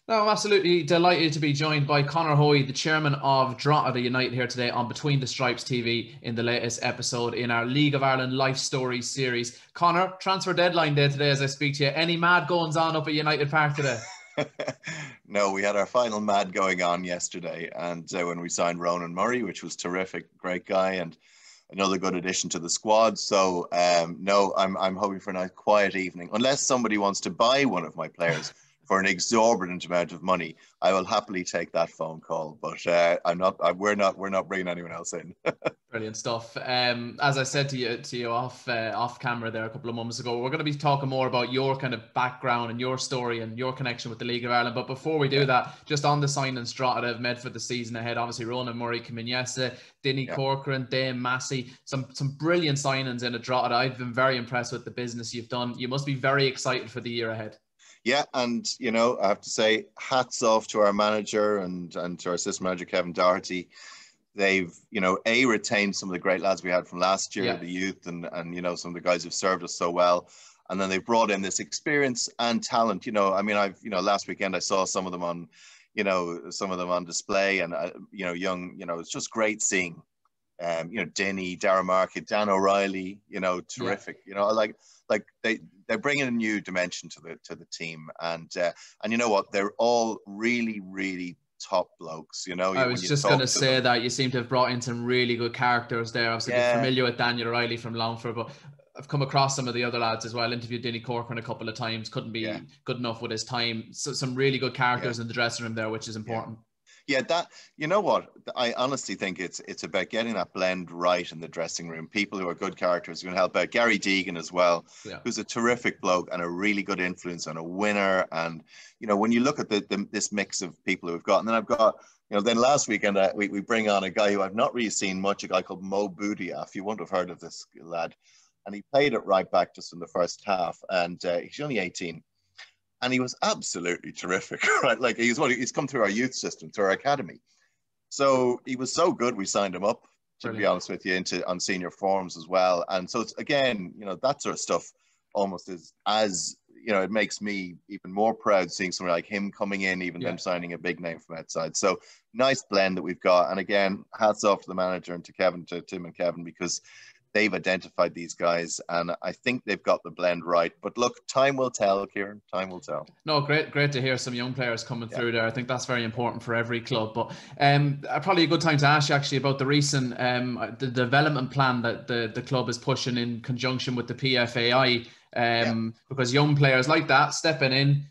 No, I'm absolutely delighted to be joined by Conor Hoey, the chairman of Drogheda United, here today on Between the Stripes TV in the latest episode in our League of Ireland Life Stories series. Conor, transfer deadline day today as I speak to you. Any mad goings on up at United Park today? No, we had our final mad going on yesterday, and when we signed Ronan Murray, which was terrific, great guy, and another good addition to the squad. So no, I'm hoping for a nice quiet evening, unless somebody wants to buy one of my players for an exorbitant amount of money. I will happily take that phone call, but I'm not. We're not bringing anyone else in. Brilliant stuff. As I said to you off camera there a couple of moments ago, we're going to be talking more about your kind of background and your story and your connection with the League of Ireland. But before we do that, just on the signings Drogheda have made for the season ahead, obviously Ronan Murray coming yesterday, Dinny Yeah. Corcoran, Dame Massey, some brilliant signings in a Drogheda. I've been very impressed with the business you've done. You must be very excited for the year ahead. Yeah, and I have to say, hats off to our manager and to our assistant manager Kevin Doherty. They've retained some of the great lads we had from last year, Yeah. the youth, and some of the guys who've served us so well, and then they've brought in this experience and talent. I've last weekend I saw some of them on display, and young, it's just great seeing Denny, Darragh Market, Dan O'Reilly, terrific. Yeah. Like they're bringing a new dimension to the team, and you know what, they're all really, really top blokes. I When was you just going talk to to say them. that you seem to have brought in some really good characters there. Obviously, been Yeah, familiar with Daniel O'Reilly from Longford, but I've come across some of the other lads as well. Interviewed Dinny Corcoran a couple of times. Couldn't yeah, be good enough with his time. So some really good yeah, characters in the dressing room there, which is yeah. important. Yeah, that you know what, I honestly think it's about getting that blend right in the dressing room. People who are good characters who can help out. Gary Deegan as well, Yeah. who's a terrific bloke and a really good influence and a winner. And when you look at this mix of people who we've got, and then I've got then last weekend we bring on a guy who I've not really seen much, a guy called Mo Boudiaf. You won't have heard of this lad, and he played it right back just in the first half, and he's only 18. And he was absolutely terrific, right? Like he's come through our youth system, through our academy. So he was so good, we signed him up, to be Brilliant. honest with you, on senior forms as well. And so it's again, that sort of stuff almost as it makes me even more proud seeing someone like him coming in, even Yeah. them signing a big name from outside. So nice blend that we've got. And again, hats off to the manager and to Tim and Kevin, because they've identified these guys, and I think they've got the blend right. But look, time will tell, Kieran. Time will tell. No, great to hear some young players coming Yeah. through there. I think that's very important for every club. But probably a good time to ask you actually about the recent the development plan that the club is pushing in conjunction with the PFAI. Yeah. Because young players like that stepping in,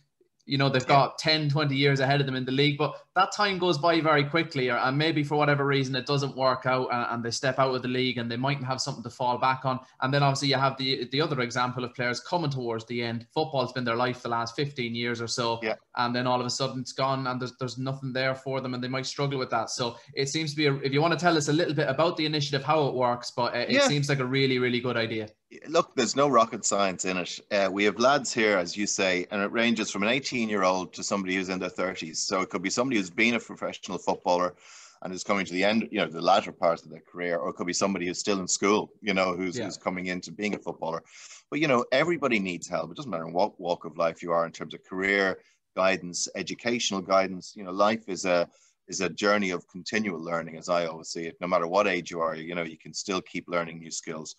they've Yeah. got 10, 20 years ahead of them in the league, but that time goes by very quickly, and maybe for whatever reason it doesn't work out, and they step out of the league and they mightn't have something to fall back on. And then obviously you have the other example of players coming towards the end. Football's been their life the last 15 years or so, Yeah. and then all of a sudden it's gone, and there's nothing there for them, and they might struggle with that. So it seems to be, if you want to tell us a little bit about the initiative, how it works, but it Yeah. seems like a really, really good idea. Look, there's no rocket science in it. We have lads here, as you say, and it ranges from an 18-year-old to somebody who's in their 30s. So it could be somebody who's been a professional footballer and is coming to the end, the latter part of their career, or it could be somebody who's still in school, who's coming into being a footballer. But, everybody needs help. It doesn't matter in what walk of life you are in terms of career guidance, educational guidance. Life is a journey of continual learning, as I always see it. No matter what age you are, you can still keep learning new skills.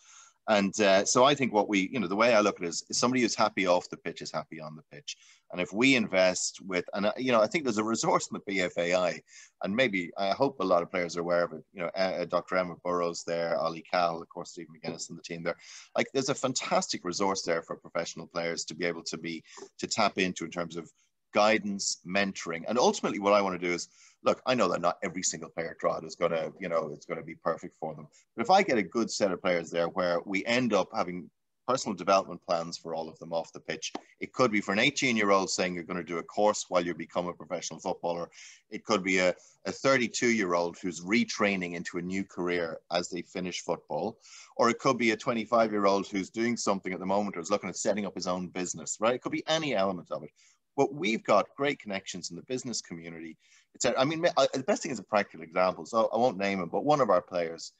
And so I think the way I look at it is somebody who's happy off the pitch is happy on the pitch. And if we invest with, and I think there's a resource in the BFAI, and maybe I hope a lot of players are aware of it. Dr. Emma Burrows there, Ollie Cal, of course, Stephen McGuinness and the team there. Like, there's a fantastic resource there for professional players to be able to tap into in terms of guidance, mentoring. And ultimately what I want to do is, look, I know that not every single player at Drogheda is going to, it's going to be perfect for them. But if I get a good set of players there where we end up having personal development plans for all of them off the pitch, it could be for an 18-year-old saying you're going to do a course while you become a professional footballer. It could be a 32-year-old who's retraining into a new career as they finish football. Or it could be a 25-year-old who's doing something at the moment or is looking at setting up his own business, right? It could be any element of it. But we've got great connections in the business community. The best thing is a practical example. So I won't name him, but one of our players,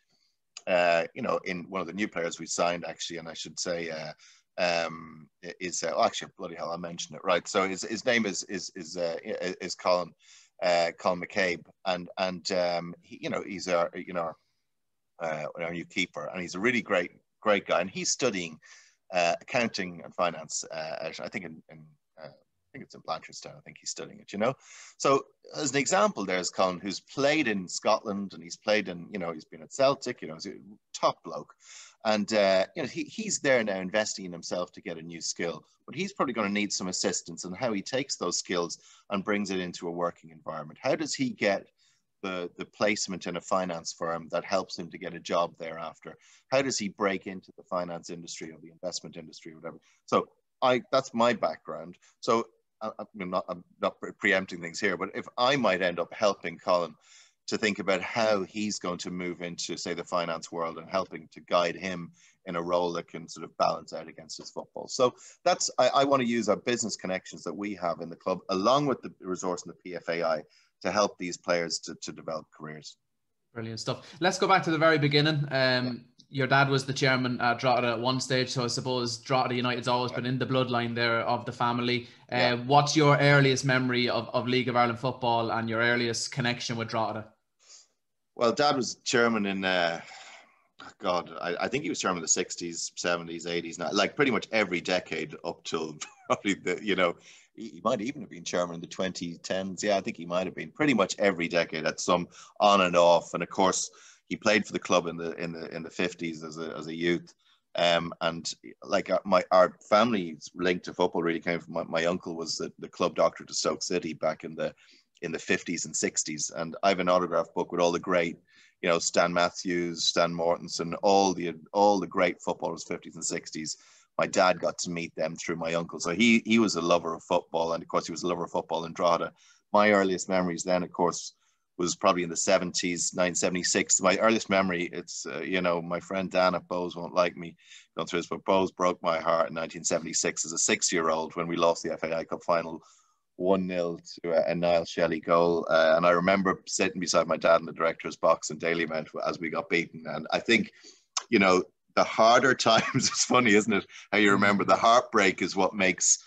in one of the new players we signed, actually, and I should say is actually, bloody hell, I mentioned it, right? So his name is Colin McCabe, and he, he's our new keeper, and he's a really great guy, and he's studying accounting and finance. I think I think it's in Blanchardstown. I think he's studying it. So as an example, there's Colin, who's played in Scotland, and he's played in, he's been at Celtic, he's a top bloke. And, he's there now investing in himself to get a new skill, but he's probably going to need some assistance in how he takes those skills and brings it into a working environment. How does he get the placement in a finance firm that helps him to get a job thereafter? How does he break into the finance industry or the investment industry or whatever? So that's my background. So I'm not preempting things here, but if I might end up helping Colin to think about how he's going to move into, say, the finance world, and helping to guide him in a role that can sort of balance out against his football. So I want to use our business connections that we have in the club, along with the resource in the PFAI, to help these players to develop careers. Brilliant stuff. Let's go back to the very beginning. Your dad was the chairman at Drogheda at one stage, so I suppose Drogheda United's always been in the bloodline there of the family. What's your earliest memory of League of Ireland football and your earliest connection with Drogheda? Well, Dad was chairman in, I think he was chairman in the 60s, 70s, 80s, like pretty much every decade up till probably he might even have been chairman in the 2010s. Yeah, I think he might have been pretty much every decade at some on and off. And of course, he played for the club in the 50s as a youth. And like our family's link to football really came from my uncle was the club doctor to Stoke City back in the 50s and 60s. And I have an autograph book with all the great, Stan Matthews, Stan Mortensen, all the great footballers, 50s and 60s. My dad got to meet them through my uncle. So he was a lover of football. And of course, he was a lover of football in Drogheda. My earliest memories then, of course, was probably in the 70s, 1976. My earliest memory, it's, my friend Dan at Bowes won't like me going through this, but Bowes broke my heart in 1976 as a 6-year-old when we lost the FAI Cup final 1-0 to a Niall Shelley goal. And I remember sitting beside my dad in the director's box in Dalymount as we got beaten. And I think, the harder times, it's funny, isn't it? How you remember the heartbreak is what makes,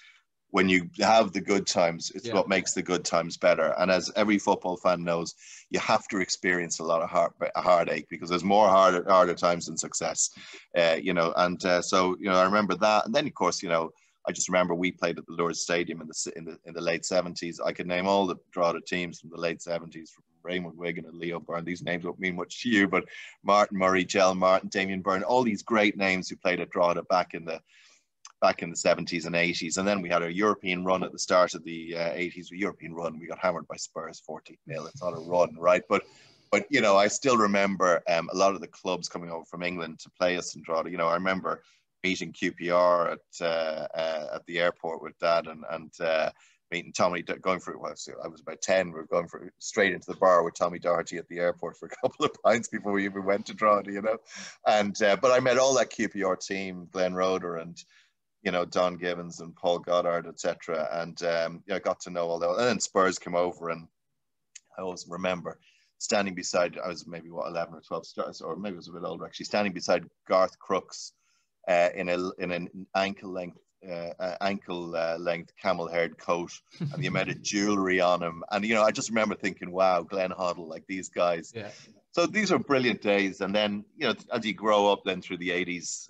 when you have the good times, it's what makes the good times better. And as every football fan knows, you have to experience a lot of heartache, because there's more harder times than success, So, I remember that. And then, of course, I just remember we played at the Lourdes Stadium in the late 70s. I could name all the Drogheda teams from the late 70s, from Raymond Wigan and Leo Byrne. These names don't mean much to you, but Martin Murray, Gel Martin, Damien Byrne, all these great names who played at Drogheda back in the 70s and 80s. And then we had a European run at the start of the 80s. A European run, we got hammered by Spurs 14-0. It's not a run, right? But I still remember a lot of the clubs coming over from England to play us in Drogheda. I remember meeting QPR at the airport with Dad, and meeting Tommy, going for, I was about 10, we were going straight into the bar with Tommy Doherty at the airport for a couple of pints before we even went to Drogheda, And but I met all that QPR team, Glenn Roeder and Don Gibbons and Paul Goddard, etc. And I got to know all that. And then Spurs came over, and I always remember standing beside, I was maybe 11 or 12 stars, or maybe I was a bit older actually, standing beside Garth Crooks in an ankle length camel-haired coat, and the amount of jewelry on him. And I just remember thinking, wow, Glenn Hoddle, like these guys. Yeah. So these are brilliant days. And then, as you grow up then through the 80s,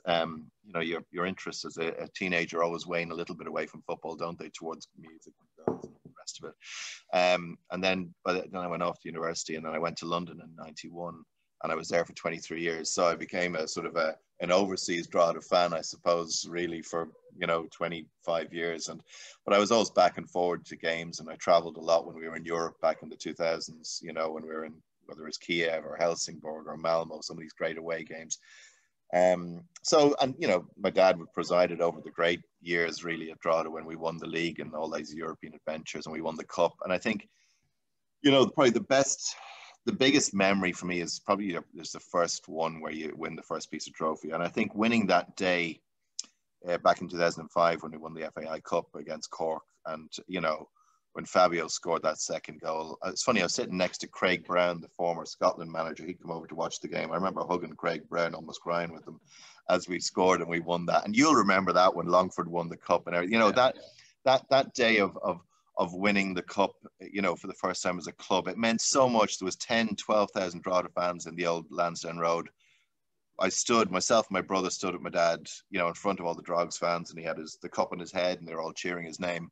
your interests as a teenager always wane a little bit away from football, don't they, towards music and the rest of it. And then I went off to university, and then I went to London in 91, and I was there for 23 years. So I became a sort of an overseas Drogheda fan, I suppose, really for 25 years. But I was always back and forward to games, and I traveled a lot when we were in Europe back in the 2000s, when we were in, whether it was Kiev or Helsingborg or Malmo, some of these great away games. My dad presided over the great years really at Drogheda when we won the league and all these European adventures, and we won the cup. And I think, probably the biggest memory for me is probably there's the first one where you win the first piece of trophy. And I think winning that day back in 2005 when we won the FAI Cup against Cork, and, when Fabio scored that second goal. It's funny, I was sitting next to Craig Brown, the former Scotland manager. He'd come over to watch the game. I remember hugging Craig Brown, almost crying with him as we scored and we won that. And you'll remember that when Longford won the cup and everything. You know, that day of winning the cup, you know, for the first time as a club, it meant so much. There was 12,000 Drogheda fans in the old Lansdowne Road. Myself and my brother stood with my dad, you know, in front of all the Drogs fans, and he had the cup on his head and they were all cheering his name.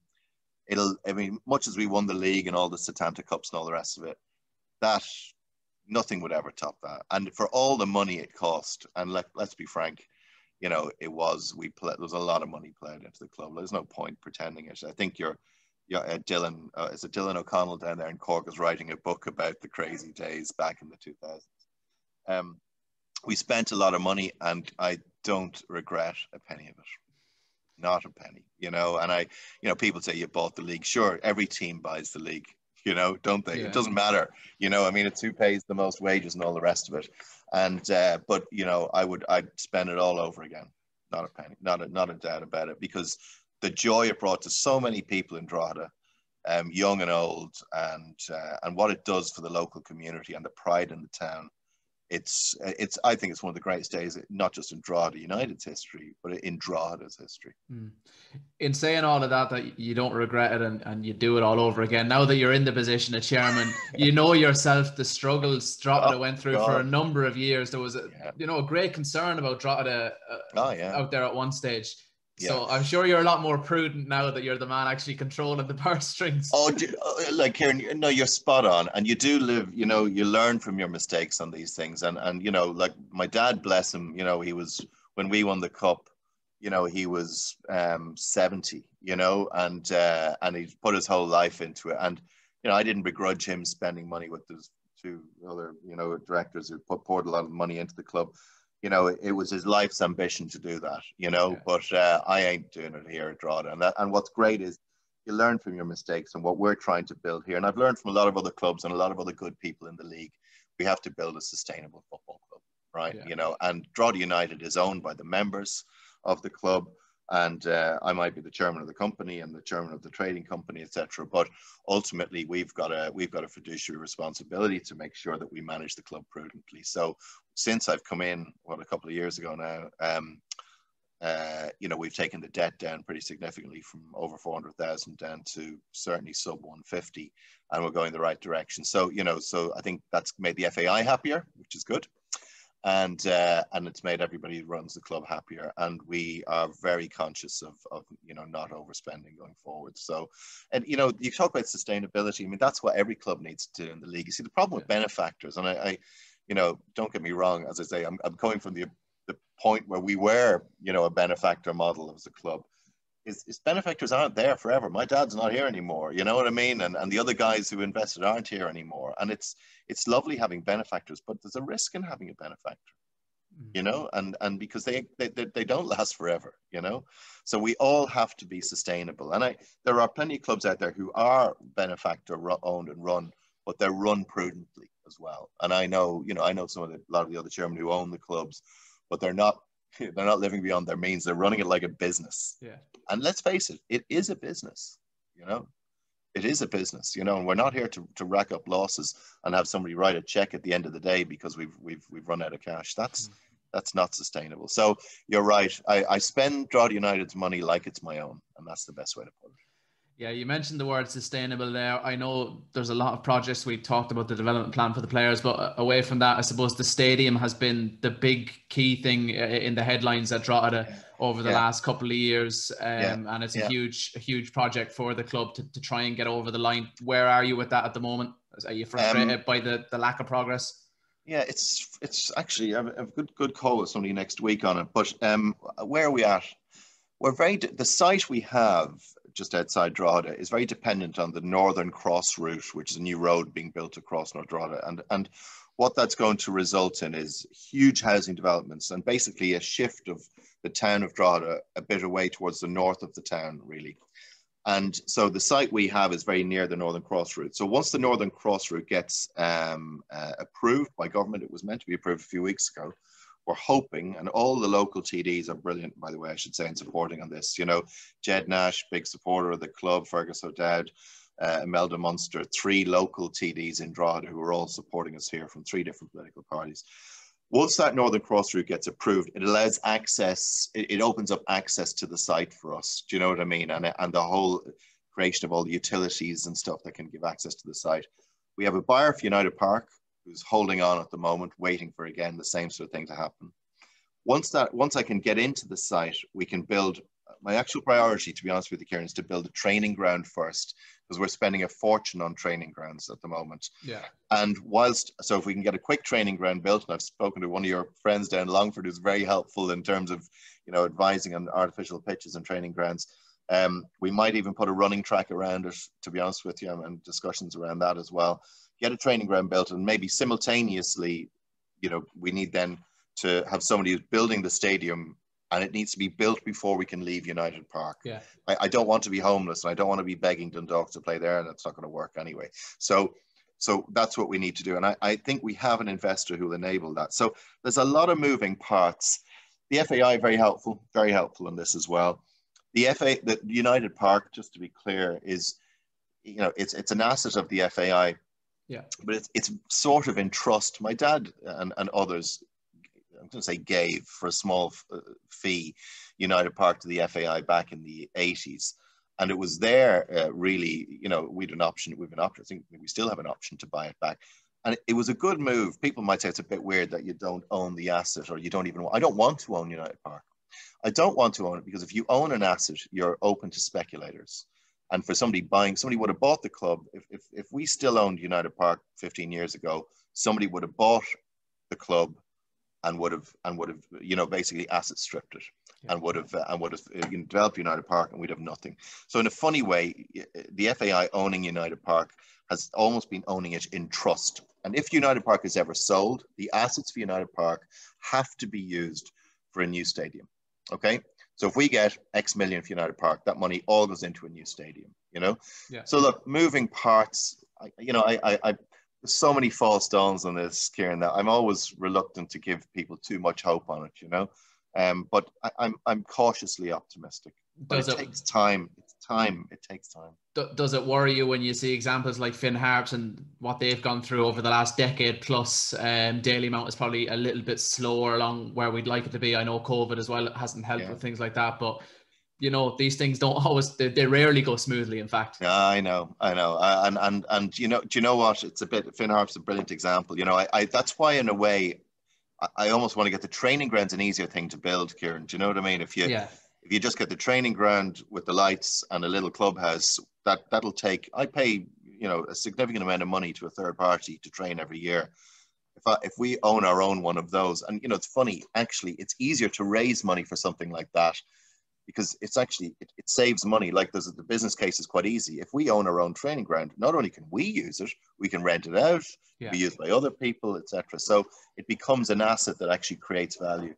Much as we won the league and all the Setanta Cups and all the rest of it, that nothing would ever top that. And for all the money it cost, and let's be frank, you know, there was a lot of money played into the club. There's no point pretending it. I think Dylan, is it Dylan O'Connell down there in Cork, is writing a book about the crazy days back in the 2000s. We spent a lot of money, and I don't regret a penny of it. Not a penny, you know. And people say you bought the league. Sure, every team buys the league, you know, don't they? Yeah. It doesn't matter, you know. I mean, it's who pays the most wages and all the rest of it. And but you know, I'd spend it all over again. Not a penny, not a doubt about it, because the joy it brought to so many people in Drogheda, young and old, and what it does for the local community and the pride in the town. I think it's one of the greatest days, not just in Drogheda United's history, but in Drogheda's history. In saying all of that you don't regret it and you do it all over again. Now that you're in the position of chairman, you know yourself the struggles Drogheda went through for a number of years. There was a great concern about Drogheda out there at one stage. Yeah. So I'm sure you're a lot more prudent now that you're the man actually controlling the purse strings. Kieran, no, you're spot on. And you do live, you know, you learn from your mistakes on these things. And you know, like my dad, bless him, you know, when we won the cup, you know, he was 70, you know, and he put his whole life into it. And, you know, I didn't begrudge him spending money with those two other, you know, directors who poured a lot of money into the club. You know, it was his life's ambition to do that, you know, yeah. But I ain't doing it here at Drogheda. And what's great is you learn from your mistakes, and what we're trying to build here. And I've learned from a lot of other clubs and a lot of other good people in the league. We have to build a sustainable football club, right? Yeah. You know, and Drogheda United is owned by the members of the club. And I might be the chairman of the company and the chairman of the trading company, etc. But ultimately, we've got a fiduciary responsibility to make sure that we manage the club prudently. So, since I've come in, a couple of years ago now, you know, we've taken the debt down pretty significantly from over 400,000 down to certainly sub 150, and we're going the right direction. So, you know, I think that's made the FAI happier, which is good. And it's made everybody who runs the club happier, and we are very conscious of you know, not overspending going forward. So, and you know, you talk about sustainability. I mean, that's what every club needs to do in the league. You see, the problem with benefactors, and I you know, don't get me wrong, as I say, I'm coming from the point where we were, you know, a benefactor model as a club. Is benefactors aren't there forever. My dad's not here anymore, you know what I mean? And the other guys who invested aren't here anymore. And it's lovely having benefactors, but there's a risk in having a benefactor, you know, and because they don't last forever, you know. So we all have to be sustainable. And there are plenty of clubs out there who are benefactor owned and run, but they're run prudently as well. And I know a lot of the other chairmen who own the clubs, but they're not living beyond their means. They're running it like a business. Yeah. And let's face it, it is a business, you know. It is a business, you know, and we're not here to rack up losses and have somebody write a check at the end of the day because we've run out of cash. That's not sustainable. So you're right. I spend Drogheda United's money like it's my own, and that's the best way to put it. Yeah, you mentioned the word sustainable there. I know there's a lot of projects. We talked about the development plan for the players, but away from that, I suppose the stadium has been the big key thing in the headlines at Drogheda over the last couple of years. And it's a huge project for the club to try and get over the line. Where are you with that at the moment? Are you frustrated by the lack of progress? Yeah, it's actually, I have a good call with somebody next week on it. But where are we at? The site we have just outside Drogheda is very dependent on the Northern Cross route, which is a new road being built across North Drogheda. And what that's going to result in is huge housing developments and basically a shift of the town of Drogheda a bit away towards the north of the town, really. And so the site we have is very near the Northern Cross route. So once the Northern Cross route gets approved by government, it was meant to be approved a few weeks ago, we're hoping, and all the local TDs are brilliant, by the way, I should say, in supporting on this. You know, Jed Nash, big supporter of the club, Fergus O'Dowd, Imelda Munster, 3 local TDs in Drogheda who are all supporting us here from 3 different political parties. Once that Northern Cross route gets approved, it allows access, it opens up access to the site for us. Do you know what I mean? And the whole creation of all the utilities and stuff that can give access to the site. We have a buyer for United Park who's holding on at the moment, waiting for, again, the same sort of thing to happen. Once I can get into the site, we can build, my actual priority, to be honest with you, Kieran, is to build a training ground first, because we're spending a fortune on training grounds at the moment. Yeah. And so if we can get a quick training ground built, and I've spoken to one of your friends down Longford who's very helpful in terms of, advising on artificial pitches and training grounds. We might even put a running track around it, to be honest with you, and discussions around that as well. Get a training ground built, and maybe simultaneously, we need then to have somebody who's building the stadium, and it needs to be built before we can leave United Park. Yeah. I don't want to be homeless, and I don't want to be begging Dundalk to play there, and that's not going to work anyway. So that's what we need to do. And I think we have an investor who will enable that. So there's a lot of moving parts. The FAI, very helpful in this as well. The United Park, just to be clear, is, it's an asset of the FAI. Yeah. But it's sort of in trust. My dad and others, I'm going to say, gave for a small fee United Park to the FAI back in the 80s. And it was there, really, we had an option. I think we still have an option to buy it back. And it was a good move. People might say it's a bit weird that you don't own the asset, or you don't even, I don't want to own United Park. I don't want to own it because if you own an asset, you're open to speculators. And for somebody would have bought the club. If we still owned United Park 15 years ago, somebody would have bought the club and would have basically asset stripped it, and would have developed United Park, and we'd have nothing. So in a funny way, the FAI owning United Park has almost been owning it in trust. And if United Park is ever sold, the assets for United Park have to be used for a new stadium. Okay. So if we get X million for United Park, that money all goes into a new stadium, Yeah. So look, moving parts, there's so many false dawns on this, Kieran, that I'm always reluctant to give people too much hope on it, but I'm cautiously optimistic. But it takes time. It takes time. Does it worry you when you see examples like Finn Harps and what they've gone through over the last decade plus? Dalymount is probably a little bit slower along where we'd like it to be. I know COVID as well hasn't helped with things like that, but these things don't always, they rarely go smoothly, in fact. Yeah, I know. And do you know what? Finn Harps is a brilliant example. That's why, in a way, I almost want to get the training ground's an easier thing to build, Kieran. Do you know what I mean? If you just get the training ground with the lights and a little clubhouse, that'll take, I pay, a significant amount of money to a third party to train every year. If we own our own one of those, and it's funny, actually, it's easier to raise money for something like that, because it's actually, it saves money. Like the business case is quite easy. If we own our own training ground, not only can we use it, we can rent it out, be used by other people, etc. So it becomes an asset that actually creates value.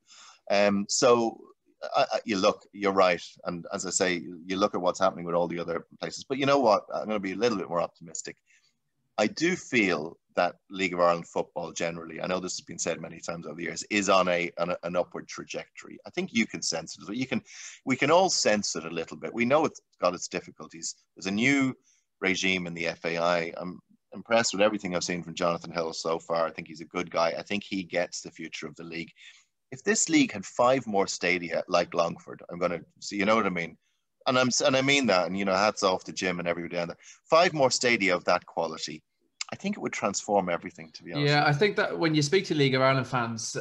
You're right. And as I say, you look at what's happening with all the other places. But you know what? I'm going to be a little bit more optimistic. I do feel that League of Ireland football generally, I know this has been said many times over the years, is on an upward trajectory. I think you can sense it. We can all sense it a little bit. We know it's got its difficulties. There's a new regime in the FAI. I'm impressed with everything I've seen from Jonathan Hill so far. I think he's a good guy. I think he gets the future of the league. If this league had 5 more stadia like Longford, I'm going to see, you know what I mean? And I mean that, and hats off to Jim and everybody down there. 5 more stadia of that quality, I think it would transform everything, to be honest. Yeah, I think that when you speak to League of Ireland fans,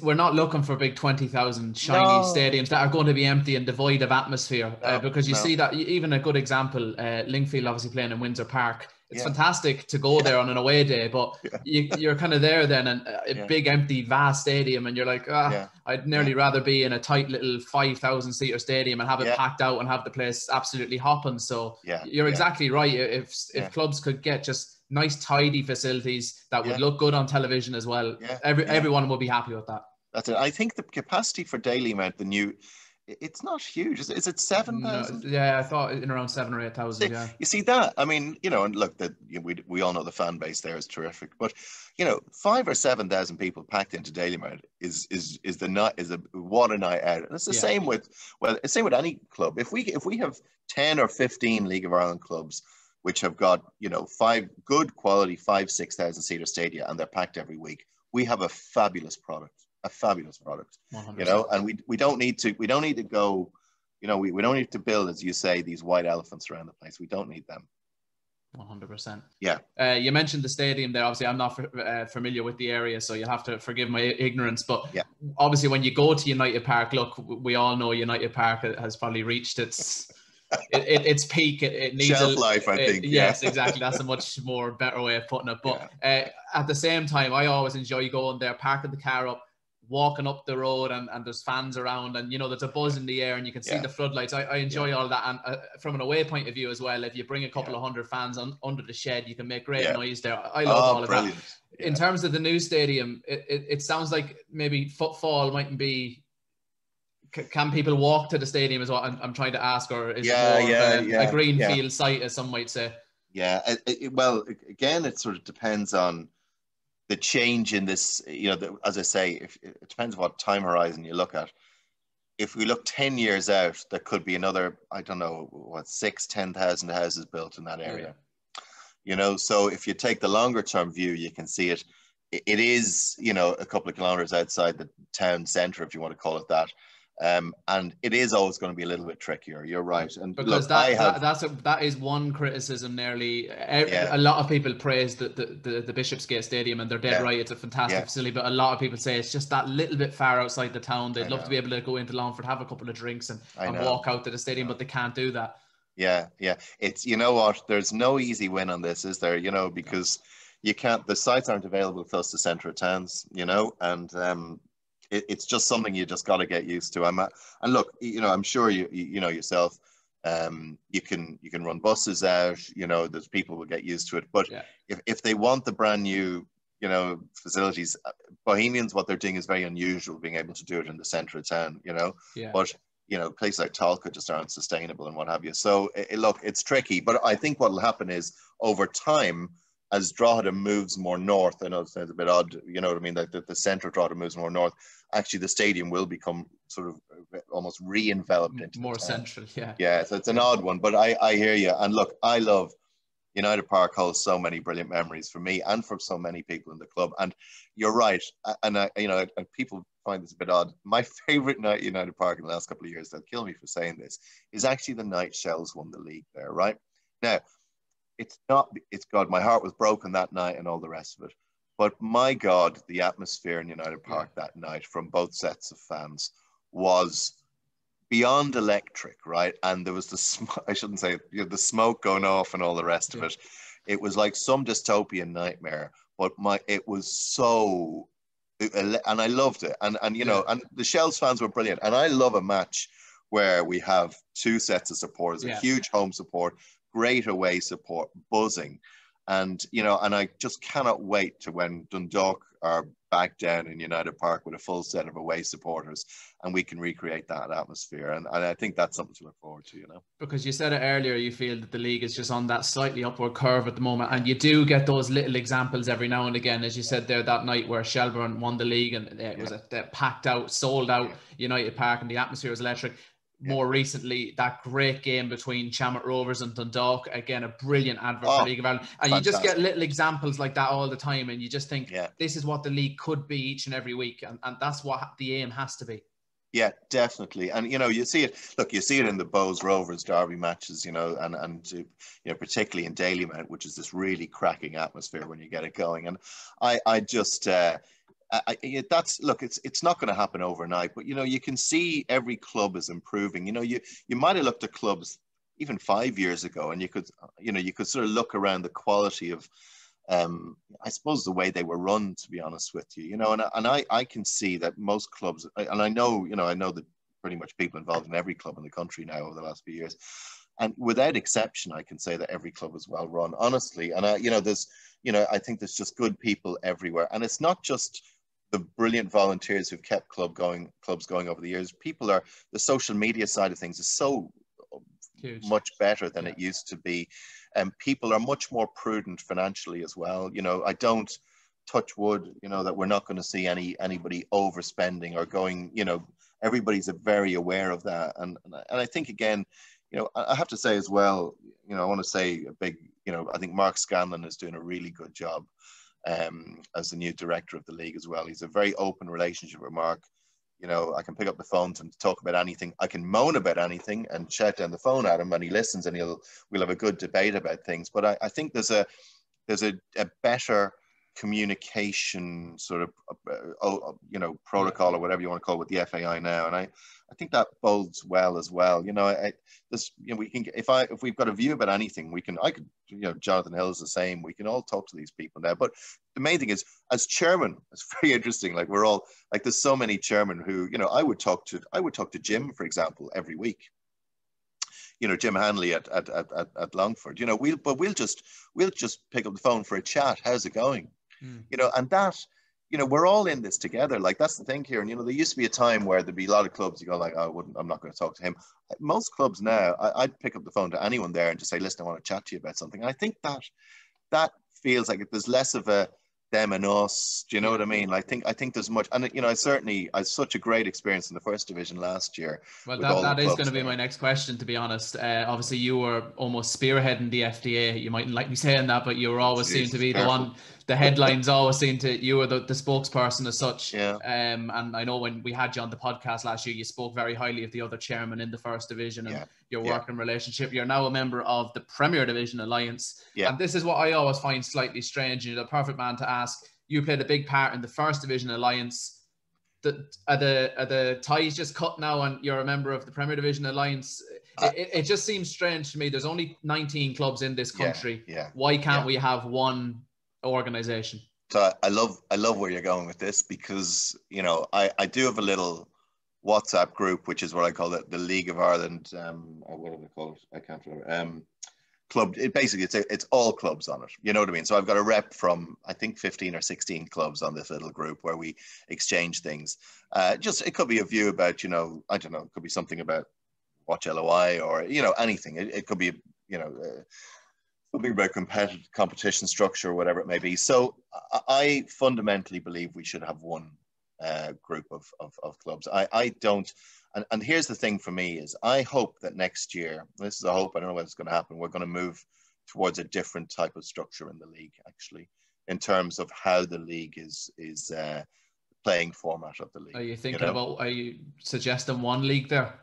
we're not looking for big 20,000 shiny stadiums that are going to be empty and devoid of atmosphere, because you see that even a good example, Lingfield obviously playing in Windsor Park. It's fantastic to go there on an away day, but you're kind of there then, and a big empty vast stadium, and you're like, I'd nearly rather be in a tight little 5,000 seater stadium and have it packed out and have the place absolutely hopping. So you're exactly right. If clubs could get just nice tidy facilities that would look good on television as well, everyone will be happy with that. That's it. I think the capacity for Dalymount, It's not huge. Is it No, 7,000? yeah, I thought in around 7 or 8,000. Yeah, You see that? I mean, and look, that we all know the fan base there is terrific, but 5 or 7,000 people packed into Daily Mart is the night is a what a night out. And it's the same with it's same with any club. If we have 10 or 15 League of Ireland clubs which have got 5 good quality 5,000-6,000 seater stadia and they're packed every week, we have a fabulous product. A fabulous product. 100%. And we don't need to go. We don't need to build, as you say, these white elephants around the place. We don't need them. 100%. Yeah. You mentioned the stadium there. Obviously, I'm not familiar with the area, so you'll have to forgive my ignorance. But obviously, when you go to United Park, look, we all know United Park has probably reached its peak. It needs shelf life, I think. Yes, exactly. That's a much more better way of putting it. But at the same time, I always enjoy going there, parking the car up, walking up the road, and there's fans around, and there's a buzz in the air, and you can see the floodlights. I enjoy all that, and from an away point of view as well, if you bring a couple of hundred fans under the shed, you can make great noise there. I love all of that. In terms of the new stadium, it sounds like maybe footfall mightn't be. Can people walk to the stadium is what I'm trying to ask, or is it more of a greenfield site, as some might say? Yeah, well, again, it sort of depends on the change in this, as I say, it depends what time horizon you look at. If we look 10 years out, there could be another, I don't know, 10,000 houses built in that area. So if you take the longer term view, you can see it. It is, a couple of kilometers outside the town centre, if you want to call it that. And it is always going to be a little bit trickier. You're right, and because that is one criticism. Nearly a lot of people praise the Bishopsgate Stadium, and they're dead right. It's a fantastic facility, but a lot of people say it's just that little bit far outside the town. They'd love to be able to go into Longford, have a couple of drinks, and walk out to the stadium, but they can't do that. Yeah. It's what. There's no easy win on this, is there? Because you can't. The sites aren't available close to centre of towns. And it's just something you just got to get used to. And look, I'm sure you yourself, you can run buses out. There's people will get used to it. But if they want the brand new, facilities, Bohemians, what they're doing is very unusual, being able to do it in the centre of town. But places like Talca just aren't sustainable and what have you. So look, it's tricky. But I think what will happen is over time, as Drogheda moves more north, I know it sounds a bit odd, you know what I mean, that the centre of Drogheda moves more north, actually the stadium will become sort of almost re-enveloped into more central. Yeah, so it's an odd one, but I hear you. And look, I love United Park, holds so many brilliant memories for me and for so many people in the club. And you're right, and people find this a bit odd. My favourite night at United Park in the last couple of years, they'll kill me for saying this, is actually the night Shells won the league there, right? Now, it's God, my heart was broken that night and all the rest of it. But my God, the atmosphere in United Park that night from both sets of fans was beyond electric, right? And there was I shouldn't say the smoke going off and all the rest of it. It was like some dystopian nightmare, but it was so, and I loved it. And and the Shells fans were brilliant. And I love a match where we have two sets of supporters, a huge home support, great away support, buzzing. And, and I just cannot wait to when Dundalk are back down in United Park with a full set of away supporters and we can recreate that atmosphere. And I think that's something to look forward to, Because you said it earlier, you feel that the league is just on that slightly upward curve at the moment. And you do get those little examples every now and again, as you said there, that night where Shelbourne won the league and it was a packed out, sold out United Park and the atmosphere was electric. More recently, that great game between Chammett Rovers and Dundalk, again, a brilliant advert for League of Ireland. And you just get little examples like that all the time, and you just think, this is what the league could be each and every week, and that's what the aim has to be. Yeah, definitely. And, you see it, you see it in the Bows Rovers derby matches, and particularly in Daily Mount, which is this really cracking atmosphere when you get it going. And I just... it's not going to happen overnight, but you can see every club is improving. You might have looked at clubs even 5 years ago, and you could sort of look around the quality of, I suppose, the way they were run. To be honest with you, and I can see that most clubs, and I know that pretty much people involved in every club in the country now over the last few years, and without exception, I can say that every club is well run, honestly. And I think there's just good people everywhere, and it's not just the brilliant volunteers who've kept clubs going over the years. The social media side of things is so Huge. much better than it used to be. And people are much more prudent financially as well. You know, I don't touch wood, you know, that we're not going to see anybody overspending or going, you know, everybody's very aware of that. And I think, again, you know, I have to say as well, you know, I want to say a big, you know, I think Mark Scanlon is doing a really good job as the new director of the league as well. He's a very open relationship with Mark. You know, I can pick up the phone to talk about anything. I can moan about anything and shout down the phone at him, and he listens, and we'll have a good debate about things. But I think there's a better communication sort of you know, protocol or whatever you want to call it with the FAI now, and I think that bodes well as well. You know, you know, we can, if we've got a view about anything, you know, Jonathan Hill is the same. We can all talk to these people now. But the main thing is, as chairman, it's very interesting. Like, we're all like, there's so many chairmen who, you know, I would talk to Jim, for example, every week. You know, Jim Hanley at Longford. You know, we'll just pick up the phone for a chat. How's it going? You know, and that, you know, we're all in this together. Like, that's the thing here. And, you know, there used to be a time where there'd be a lot of clubs, you go like, I'm not going to talk to him. Most clubs now, I'd pick up the phone to anyone there and just say, listen, I want to chat to you about something. And I think that feels like there's less of a them and us. Do you know what I mean? I think there's much, and you know, I had such a great experience in the first division last year. Well, that is going to be my next question, to be honest. Obviously, you were almost spearheading the FDA. You mightn't like me saying that, but you were always seen to be the one. The headlines always seem to, you were the spokesperson as such. Yeah. And I know when we had you on the podcast last year, you spoke very highly of the other chairman in the first division and your working relationship. You're now a member of the Premier Division Alliance. Yeah. And this is what I always find slightly strange. You're the perfect man to ask. You played a big part in the First Division Alliance. Are the ties just cut now and you're a member of the Premier Division Alliance? It just seems strange to me. There's only 19 clubs in this country. Why can't we have one organization? So I love where you're going with this, because, you know, I do have a little WhatsApp group, which is what I call it, the League of Ireland, or what do they call it? I can't remember. Club. It's all clubs on it. You know what I mean? So I've got a rep from, I think, 15 or 16 clubs on this little group where we exchange things. It could be a view about, you know, I don't know, it could be something about Watch LOI or, you know, anything. It could be, you know, something about competition structure or whatever it may be. So I fundamentally believe we should have one group of clubs. I don't. And here's the thing for me is, I hope that next year, this is a hope, I don't know when it's going to happen, we're going to move towards a different type of structure in the league, actually, in terms of how the league is playing format of the league. Are you thinking are you suggesting one league there?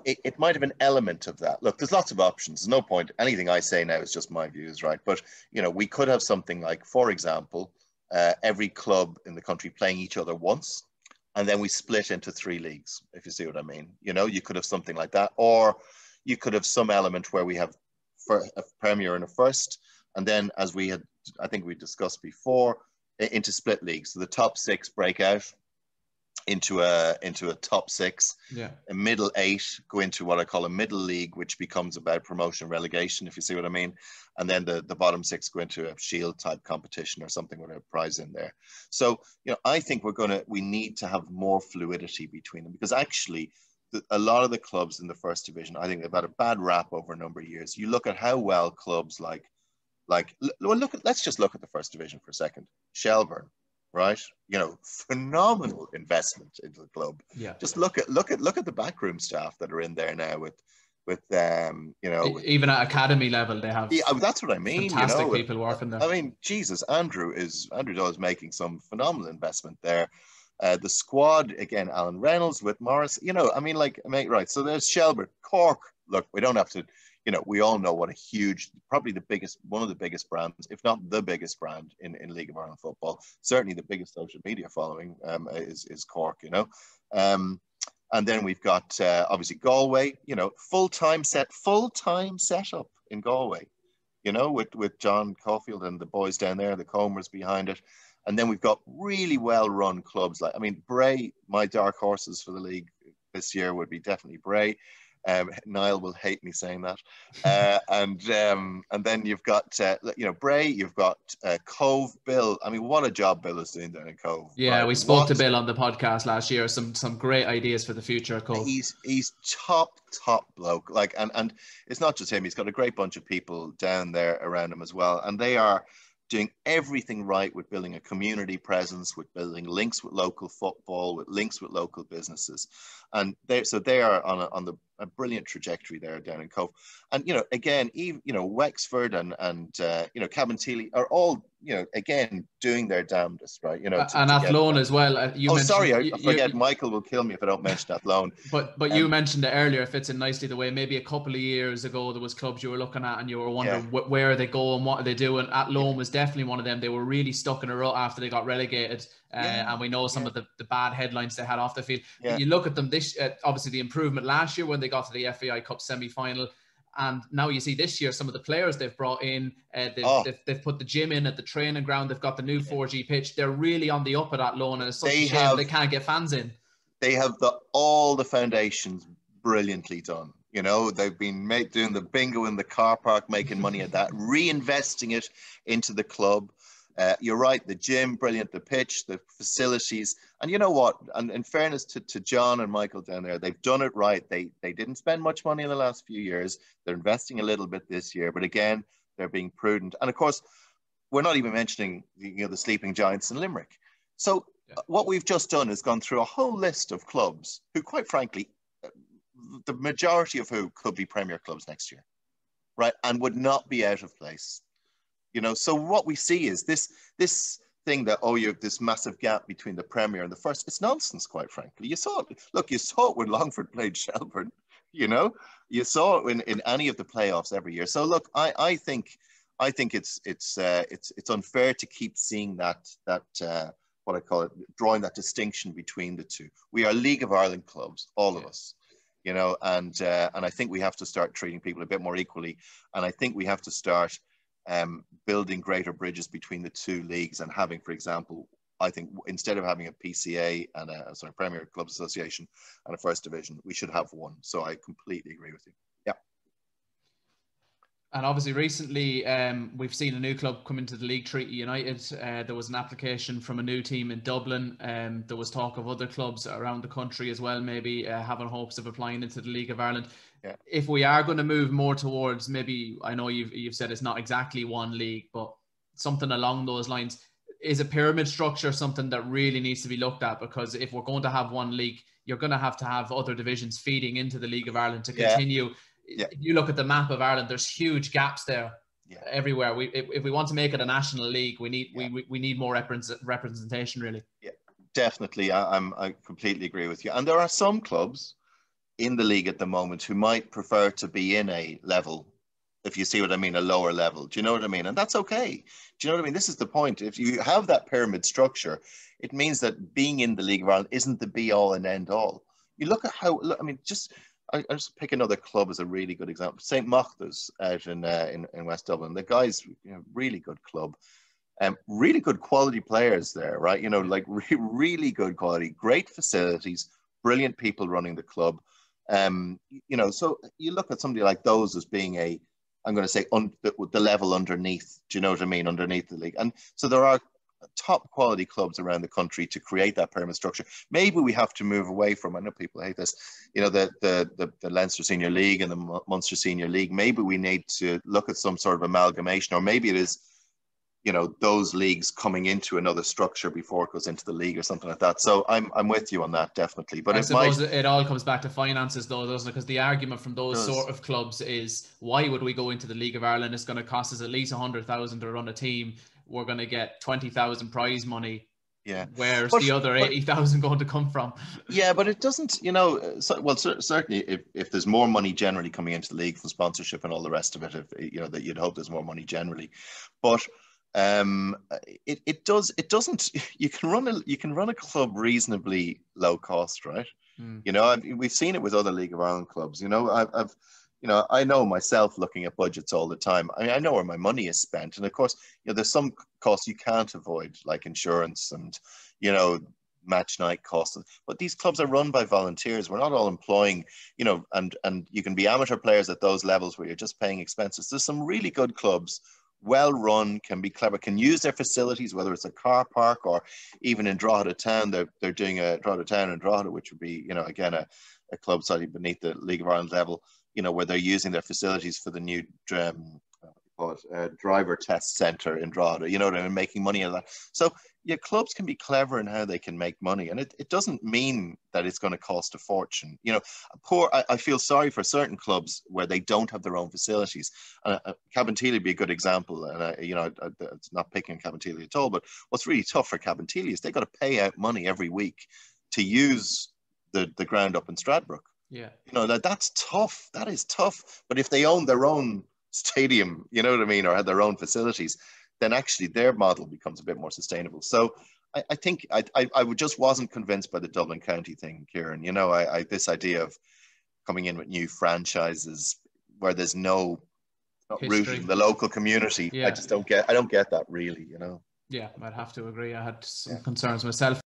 It might have an element of that. Look, there's lots of options. There's no point. Anything I say now is just my views, right? But, you know, we could have something like, for example, every club in the country playing each other once, and then we split into 3 leagues, if you see what I mean. You know, you could have something like that. Or you could have some element where we have a Premier and a First, and then, as we had, I think we discussed before, into split leagues. So the top 6 break out into a top 6. A middle 8 go into what I call a middle league, which becomes about promotion and relegation, if you see what I mean. And then the bottom 6 go into a shield type competition or something with a prize in there. So, you know, I think we need to have more fluidity between them, because actually a lot of the clubs in the First Division, I think they've had a bad rap over a number of years. You look at how well clubs let's just look at the First Division for a second. Shelburne, right? You know, phenomenal investment into the club. Yeah. Just look at the backroom staff that are in there now with you know, even at academy level they have. Yeah, that's what I mean. Fantastic, you know, people working there. I mean, Jesus, Andrew Doyle is making some phenomenal investment there. The squad again, Alan Reynolds with Morris. You know, I mean, right. So there's Shelburne, Cork. Look, we don't have to. You know, we all know what a huge, probably one of the biggest brands, if not the biggest brand in League of Ireland football. Certainly the biggest social media following is Cork, you know. And then we've got obviously Galway, you know, full-time setup in Galway, you know, with John Caulfield and the boys down there, the Comers behind it. And then we've got really well-run clubs. Like, I mean, Bray, my dark horses for the league this year would be definitely Bray. Niall will hate me saying that. And then you've got, Bray, you've got Cove, Bill. I mean, what a job Bill is doing down in Cove. Yeah, right? we spoke to Bill on the podcast last year. Some great ideas for the future of Cove. He's top bloke. Like, and it's not just him. He's got a great bunch of people down there around him as well. And they are doing everything right with building a community presence, with building links with local football, with links with local businesses. And they are on a brilliant trajectory there down in Cove. And, again, even, Wexford and Cabinteely are all, again, doing their damnedest, right? And Athlone as well. I forget. Michael will kill me if I don't mention Athlone. But you mentioned it earlier. It fits in nicely the way maybe a couple of years ago there was clubs you were looking at and you were wondering where they go and what are they doing. Athlone was definitely one of them. They were really stuck in a rut after they got relegated. And we know some of the bad headlines they had off the field. But you look at them obviously the improvement last year when they got to the FAI Cup semi-final. And now you see this year some of the players they've brought in. They've put the gym in at the training ground. They've got the new 4G pitch. They're really on the up at Athlone, and it's such a shame they can't get fans in. They have all the foundations brilliantly done. They've been doing the bingo in the car park, making money at that, reinvesting it into the club. You're right, the gym, brilliant, the pitch, the facilities. And you know what? And in fairness to John and Michael down there, they've done it right. They didn't spend much money in the last few years. They're investing a little bit this year. But again, they're being prudent. And of course, we're not even mentioning the sleeping giants in Limerick. So what we've just done is gone through a whole list of clubs who, quite frankly, the majority of who could be Premier clubs next year, right? And would not be out of place. So what we see is this thing that, you have this massive gap between the Premier and the First. It's nonsense, quite frankly. You saw it. Look, you saw it when Longford played Shelbourne. You saw it in any of the playoffs every year. So look, I think it's unfair to keep seeing that what I call it, drawing that distinction between the two. We are League of Ireland clubs, all of us. And I think we have to start treating people a bit more equally. And I think we have to start building greater bridges between the two leagues and having, for example, I think instead of having a PCA and a Premier Club Association and a First Division, we should have one. So I completely agree with you. Yeah. And obviously recently we've seen a new club come into the league, Trhe United. There was an application from a new team in Dublin. There was talk of other clubs around the country as well, maybe having hopes of applying into the League of Ireland. Yeah. If we are going to move more towards, maybe, I know you've said it's not exactly one league, but something along those lines, is a pyramid structure something that really needs to be looked at? Because if we're going to have one league, you're going to have other divisions feeding into the League of Ireland to continue. Yeah. If you look at the map of Ireland, there's huge gaps there everywhere. If we want to make it a national league, we need more representation, really. Yeah, definitely. I completely agree with you. And there are some clubs in the league at the moment who might prefer to be in a level, if you see what I mean, a lower level. Do you know what I mean? And that's okay. Do you know what I mean? This is the point. If you have that pyramid structure, it means that being in the League of Ireland isn't the be all and end all. You look at how, I'll just pick another club as a really good example. St. Machta's out in West Dublin. The guys, really good club. Really good quality players there, right? Really good quality, great facilities, brilliant people running the club. So you look at somebody like those as being I'm going to say the level underneath. Do you know what I mean? Underneath the league. And so there are top quality clubs around the country to create that pyramid structure. Maybe we have to move away from, I know people hate this, the Leinster Senior League and the Munster Senior League. Maybe we need to look at some sort of amalgamation, or maybe it is, those leagues coming into another structure before it goes into the league or something like that. So I'm with you on that, definitely. But I suppose it all comes back to finances, though, doesn't it? Because the argument from those sort of clubs is, why would we go into the League of Ireland? It's going to cost us at least 100,000 to run a team. We're going to get 20,000 prize money. Yeah. Where's the other 80,000 going to come from? Yeah, but it doesn't, certainly if there's more money generally coming into the league from sponsorship and all the rest of it, that you'd hope there's more money generally. But it doesn't, you can run a club reasonably low cost, right? We've seen it with other League of Ireland clubs. I know myself looking at budgets all the time. I know where my money is spent. And of course, there's some costs you can't avoid, like insurance and, match night costs. But these clubs are run by volunteers. We're not all employing, you know, and you can be amateur players at those levels where you're just paying expenses. There's some really good clubs, well run, can be clever, can use their facilities, whether it's a car park or even in Drogheda Town. They're doing a Drogheda Town in Drogheda, which would be, you know, again, a club slightly beneath the League of Ireland level, you know, where they're using their facilities for the new driver test centre in Drogheda, you know, they're making money out of that. So yeah, clubs can be clever in how they can make money, and it doesn't mean that it's going to cost a fortune. You know, I feel sorry for certain clubs where they don't have their own facilities. Cabinteely would be a good example, and you know, it's not picking Cabinteely at all, but what's really tough for Cabinteely is they've got to pay out money every week to use the ground up in Stradbrook. Yeah, you know, that's tough. That is tough. But if they own their own stadium, you know what I mean, or had their own facilities, then actually their model becomes a bit more sustainable. So I think I just wasn't convinced by the Dublin County thing, Kieran. You know, this idea of coming in with new franchises where there's not rooted in the local community. Yeah. I don't get that really, you know. Yeah, I'd have to agree. I had some concerns myself.